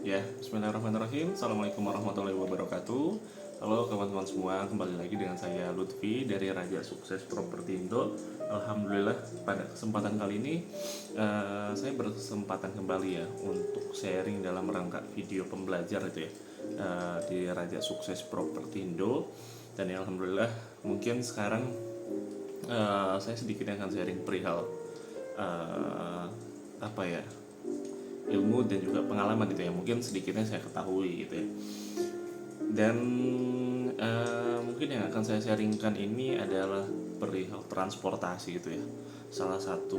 Ya, bismillahirrahmanirrahim. Assalamualaikum warahmatullahi wabarakatuh. Halo teman-teman semua, kembali lagi dengan saya Lutfi dari Raja Sukses Properti Indo. Alhamdulillah pada kesempatan kali ini saya berkesempatan kembali ya untuk sharing dalam rangka video pembelajar itu ya di Raja Sukses Properti Indo. Dan ya, alhamdulillah mungkin sekarang saya sedikit akan sharing perihal eh, apa ya, ilmu dan juga pengalaman gitu ya, mungkin sedikitnya saya ketahui gitu ya. Dan mungkin yang akan saya sharingkan ini adalah perihal transportasi gitu ya, salah satu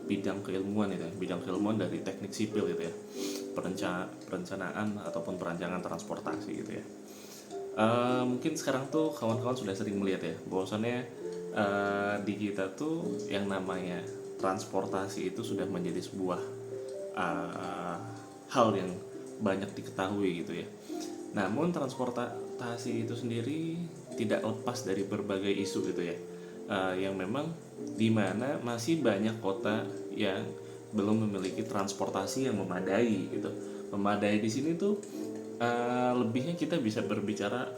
bidang keilmuan itu ya, bidang keilmuan dari teknik sipil gitu ya, perencanaan ataupun perancangan transportasi gitu ya. Mungkin sekarang tuh kawan-kawan sudah sering melihat ya bahwasannya di kita tuh yang namanya transportasi itu sudah menjadi sebuah uh, hal yang banyak diketahui gitu ya. Namun transportasi itu sendiri tidak lepas dari berbagai isu gitu ya, yang memang dimana masih banyak kota yang belum memiliki transportasi yang memadai gitu. Memadai di sini tuh lebihnya kita bisa berbicara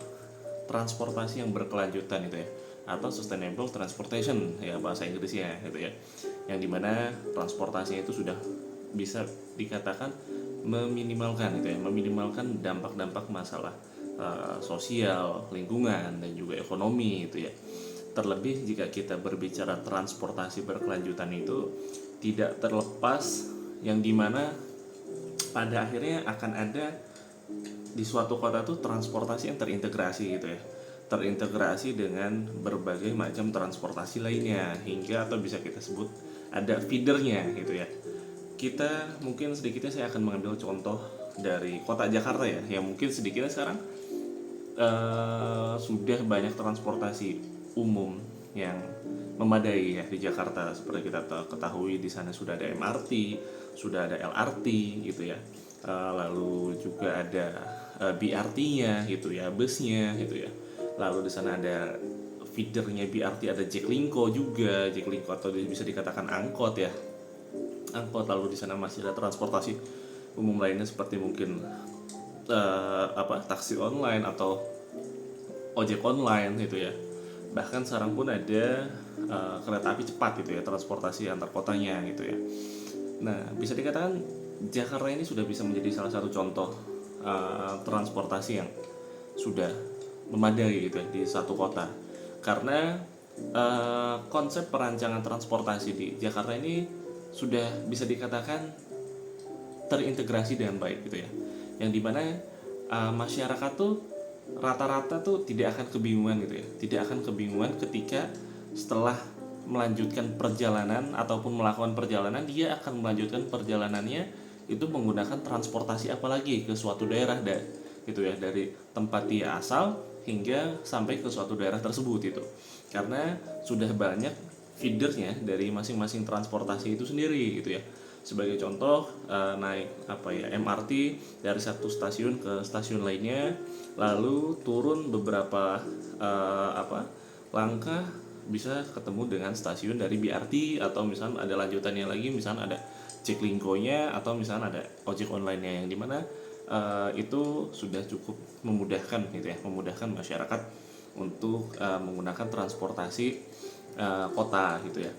transportasi yang berkelanjutan itu ya, atau sustainable transportation ya bahasa Inggrisnya gitu ya, yang dimana transportasinya itu sudah bisa dikatakan meminimalkan itu ya, meminimalkan dampak-dampak masalah sosial, lingkungan dan juga ekonomi itu ya. Terlebih jika kita berbicara transportasi berkelanjutan itu tidak terlepas yang dimana pada akhirnya akan ada di suatu kota tuh transportasi yang terintegrasi gitu ya, terintegrasi dengan berbagai macam transportasi lainnya, hingga atau bisa kita sebut ada feedernya gitu ya. Kita mungkin sedikitnya saya akan mengambil contoh dari kota Jakarta ya, yang mungkin sedikitnya sekarang sudah banyak transportasi umum yang memadai ya di Jakarta. Seperti kita ketahui di sana sudah ada MRT, sudah ada LRT gitu ya. Lalu juga ada BRT-nya gitu ya, busnya gitu ya. Lalu di sana ada feedernya BRT, ada Jaklingko juga, Jaklingko atau bisa dikatakan angkot ya, angkot. Lalu di sana masih ada transportasi umum lainnya seperti mungkin taksi online atau ojek online gitu ya. Bahkan sekarang pun ada kereta api cepat gitu ya, transportasi antar kotanya gitu ya. Nah, bisa dikatakan Jakarta ini sudah bisa menjadi salah satu contoh transportasi yang sudah memadai gitu ya di satu kota. Karena konsep perancangan transportasi di Jakarta ini sudah bisa dikatakan terintegrasi dengan baik gitu ya, yang dimana masyarakat tuh rata-rata tuh tidak akan kebingungan gitu ya, tidak akan kebingungan ketika setelah melanjutkan perjalanan ataupun melakukan perjalanan, dia akan melanjutkan perjalanannya itu menggunakan transportasi apalagi ke suatu daerah gitu ya, dari tempat dia asal hingga sampai ke suatu daerah tersebut itu, karena sudah banyak feedernya dari masing-masing transportasi itu sendiri gitu ya. Sebagai contoh, naik MRT dari satu stasiun ke stasiun lainnya, lalu turun beberapa langkah bisa ketemu dengan stasiun dari BRT, atau misalnya ada lanjutannya lagi, misalnya ada Jaklingko-nya, atau misalnya ada ojek online-nya, yang dimana itu sudah cukup memudahkan gitu ya, memudahkan masyarakat untuk menggunakan transportasi kota gitu ya.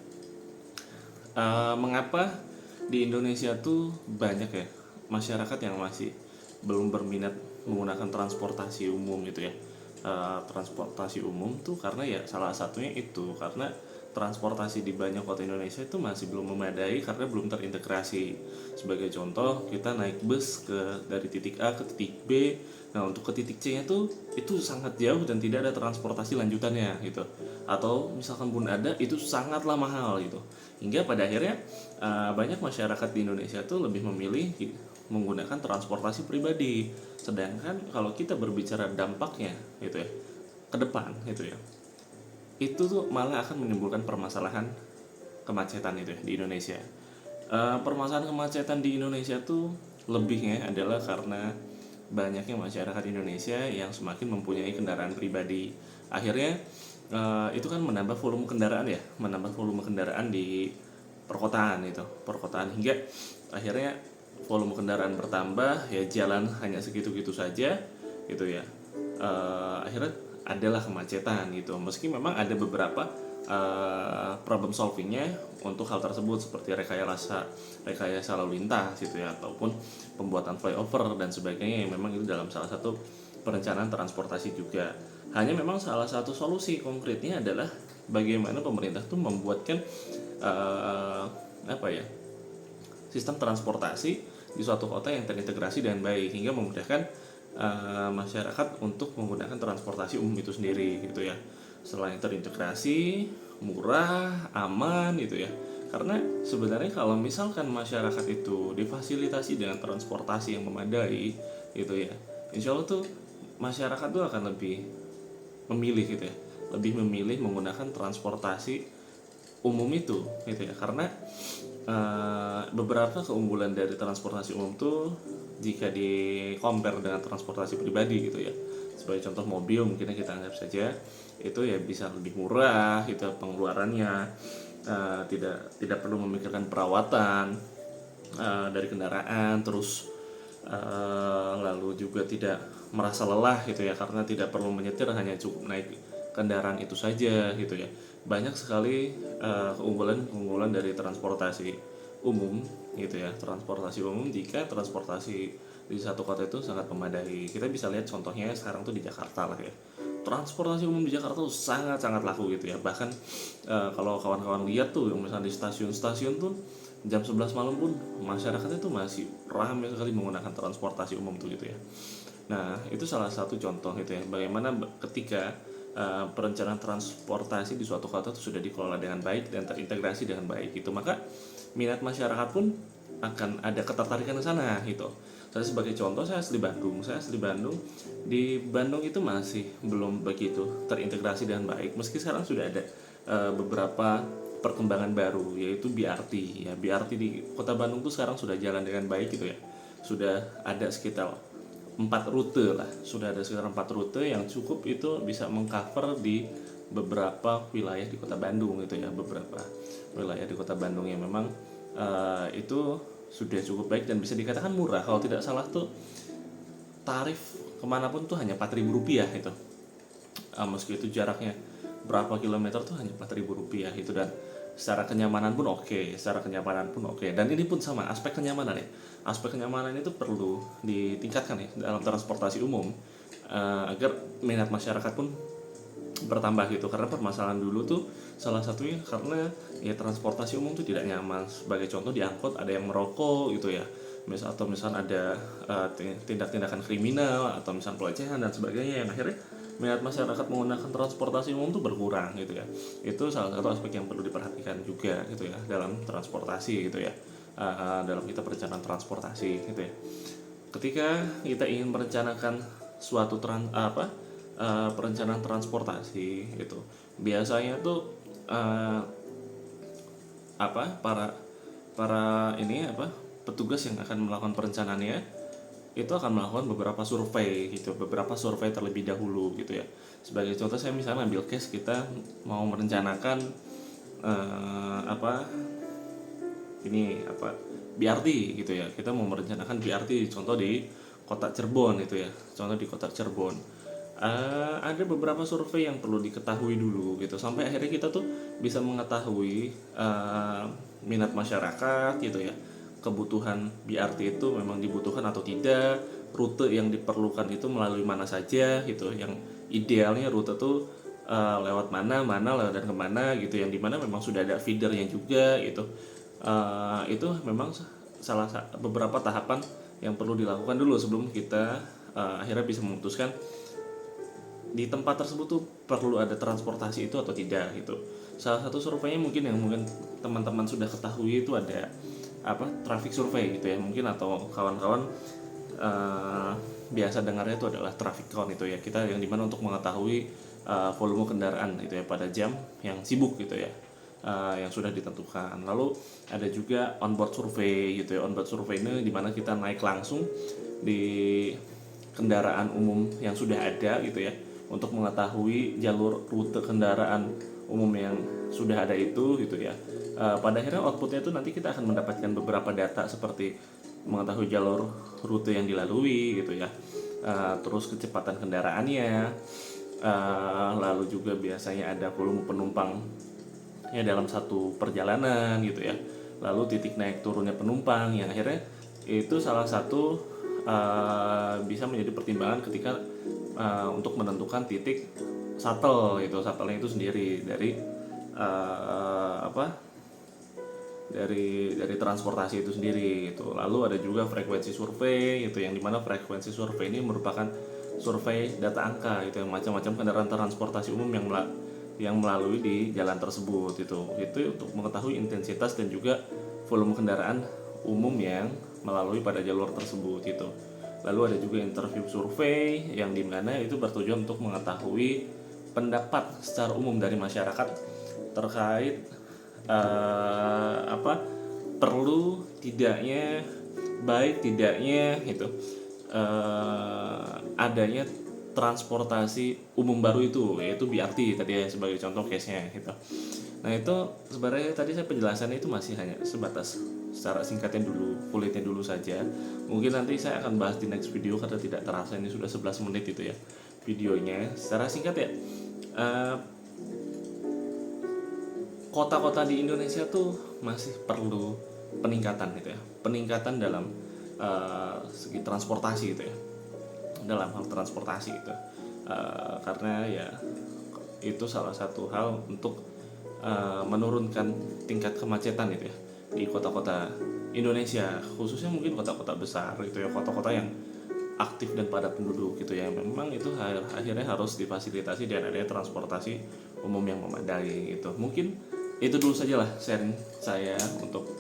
Mengapa di Indonesia tuh banyak ya masyarakat yang masih belum berminat menggunakan transportasi umum gitu ya. Transportasi umum tuh karena ya salah satunya itu karena transportasi di banyak kota Indonesia itu masih belum memadai karena belum terintegrasi. Sebagai contoh, kita naik bus dari titik A ke titik B. Nah, untuk ke titik C-nya tuh itu sangat jauh dan tidak ada transportasi lanjutannya gitu. Atau misalkan pun ada, itu sangatlah mahal gitu. Hingga pada akhirnya banyak masyarakat di Indonesia tuh lebih memilih menggunakan transportasi pribadi. Sedangkan kalau kita berbicara dampaknya gitu ya ke depan gitu ya, itu tuh malah akan menimbulkan permasalahan kemacetan itu ya di Indonesia. Permasalahan kemacetan di Indonesia tuh lebihnya adalah karena banyaknya masyarakat Indonesia yang semakin mempunyai kendaraan pribadi. Akhirnya itu kan menambah volume kendaraan ya, menambah volume kendaraan di perkotaan itu, perkotaan, hingga akhirnya volume kendaraan bertambah, ya jalan hanya segitu-gitu saja gitu ya. Akhirnya adalah kemacetan gitu. Meski memang ada beberapa problem solvingnya untuk hal tersebut, seperti rekayasa lalu lintas gitu ya, ataupun pembuatan flyover dan sebagainya, yang memang itu dalam salah satu perencanaan transportasi juga. Hanya memang salah satu solusi konkretnya adalah bagaimana pemerintah tuh membuatkan apa ya, sistem transportasi di suatu kota yang terintegrasi dengan baik, hingga memudahkan masyarakat untuk menggunakan transportasi umum itu sendiri gitu ya. Selain terintegrasi, murah, aman gitu ya. Karena sebenarnya kalau misalkan masyarakat itu difasilitasi dengan transportasi yang memadai gitu ya, insya Allah tuh masyarakat tuh akan lebih memilih gitu ya, lebih memilih menggunakan transportasi umum itu gitu ya. Karena beberapa keunggulan dari transportasi umum tuh jika di compare dengan transportasi pribadi gitu ya, sebagai contoh mobil mungkin kita anggap saja itu ya bisa lebih murah gitu pengeluarannya, tidak perlu memikirkan perawatan dari kendaraan, terus lalu juga tidak merasa lelah gitu ya, karena tidak perlu menyetir, hanya cukup naik kendaraan itu saja gitu ya. Banyak sekali keunggulan dari transportasi umum gitu ya. Transportasi umum, jika transportasi di satu kota itu sangat memadai, kita bisa lihat contohnya sekarang tuh di Jakarta lah ya. Transportasi umum di Jakarta tuh sangat laku gitu ya. Bahkan kalau kawan-kawan lihat tuh misalnya di stasiun-stasiun tuh jam 11 malam pun masyarakatnya tuh masih ramai sekali menggunakan transportasi umum tuh gitu ya. Nah, itu salah satu contoh gitu ya, bagaimana ketika perencanaan transportasi di suatu kota itu sudah dikelola dengan baik dan terintegrasi dengan baik gitu, maka minat masyarakat pun akan ada ketertarikan ke sana gitu. Saya sebagai contoh, saya asli Bandung. Di Bandung itu masih belum begitu terintegrasi dengan baik, meski sekarang sudah ada beberapa perkembangan baru, yaitu BRT ya. BRT di kota Bandung tuh sekarang sudah jalan dengan baik gitu ya. Sudah ada sekitar 4 rute lah, sudah ada sekitar 4 rute yang cukup itu bisa mengcover di beberapa wilayah di kota Bandung gitu ya. Beberapa wilayah di kota Bandung yang memang itu sudah cukup baik dan bisa dikatakan murah. Kalau tidak salah tuh tarif kemanapun tuh hanya Rp4.000 gitu. Meski itu jaraknya berapa kilometer tuh hanya Rp4.000 itu, dan secara kenyamanan pun oke. Dan ini pun sama, aspek kenyamanan ya, aspek kenyamanan itu perlu ditingkatkan ya dalam transportasi umum, agar minat masyarakat pun bertambah gitu. Karena permasalahan dulu tuh salah satunya karena ya transportasi umum tuh tidak nyaman. Sebagai contoh, di angkot ada yang merokok gitu ya, atau misal ada tindak-tindakan kriminal atau misal pelecehan dan sebagainya, yang akhirnya minat masyarakat menggunakan transportasi umum tuh berkurang gitu ya. Itu salah satu aspek yang perlu diperhatikan juga gitu ya dalam transportasi gitu ya, dalam kita perencanaan transportasi gitu ya. Ketika kita ingin merencanakan suatu perencanaan transportasi itu, biasanya tuh para petugas yang akan melakukan perencanaannya itu akan melakukan beberapa survei terlebih dahulu gitu ya. Sebagai contoh, saya misalnya ambil case kita mau merencanakan BRT gitu ya. Kita mau merencanakan BRT contoh di kota Cirebon gitu ya. Contoh di kota Cirebon. Ada beberapa survei yang perlu diketahui dulu gitu, sampai akhirnya kita tuh bisa mengetahui minat masyarakat gitu ya, kebutuhan BRT itu memang dibutuhkan atau tidak, rute yang diperlukan itu melalui mana saja gitu, yang idealnya rute tuh lewat mana lewat dan kemana gitu, yang dimana memang sudah ada feedernya juga gitu. Itu memang beberapa tahapan yang perlu dilakukan dulu sebelum kita akhirnya bisa memutuskan di tempat tersebut tuh perlu ada transportasi itu atau tidak gitu. Salah satu surveinya mungkin teman-teman sudah ketahui itu ada traffic survey gitu ya mungkin, atau kawan-kawan biasa dengarnya itu adalah traffic count itu ya, kita yang dimana untuk mengetahui volume kendaraan itu ya pada jam yang sibuk gitu ya, yang sudah ditentukan. Lalu ada juga onboard survey gitu ya. Onboard survey ini dimana kita naik langsung di kendaraan umum yang sudah ada gitu ya, untuk mengetahui jalur rute kendaraan umum yang sudah ada itu gitu ya. Pada akhirnya outputnya itu nanti kita akan mendapatkan beberapa data seperti mengetahui jalur rute yang dilalui gitu ya. Terus kecepatan kendaraannya, lalu juga biasanya ada volume penumpang ya dalam satu perjalanan gitu ya, lalu titik naik turunnya penumpang yang akhirnya itu salah satu bisa menjadi pertimbangan ketika untuk menentukan titik shuttle itu sendiri dari dari transportasi itu sendiri gitu. Lalu ada juga frekuensi survei gitu, yang dimana frekuensi survei ini merupakan survei data angka gitu, yang macam-macam kendaraan transportasi umum yang melalui di jalan tersebut itu untuk mengetahui intensitas dan juga volume kendaraan umum yang melalui pada jalur tersebut itu. Lalu ada juga interview survei yang dimana itu bertujuan untuk mengetahui pendapat secara umum dari masyarakat terkait perlu tidaknya, baik tidaknya gitu adanya transportasi umum baru itu, yaitu BRT tadi ya sebagai contoh case-nya gitu. Nah itu sebenarnya tadi saya penjelasannya itu masih hanya sebatas secara singkatnya dulu, kulitnya dulu saja. Mungkin nanti saya akan bahas di next video karena tidak terasa ini sudah 11 menit itu ya videonya. Secara singkat ya, kota-kota di Indonesia tuh masih perlu peningkatan gitu ya, peningkatan dalam segi transportasi gitu ya, dalam hal transportasi itu, karena ya itu salah satu hal untuk menurunkan tingkat kemacetan gitu ya di kota-kota Indonesia, khususnya mungkin kota-kota besar gitu ya, kota-kota yang aktif dan padat penduduk gitu ya. Memang itu akhirnya harus difasilitasi dan adanya transportasi umum yang memadai gitu. Mungkin itu dulu sajalah sharing saya untuk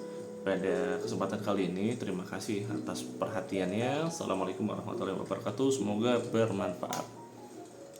pada kesempatan kali ini. Terima kasih atas perhatiannya. Assalamualaikum warahmatullahi wabarakatuh. Semoga bermanfaat.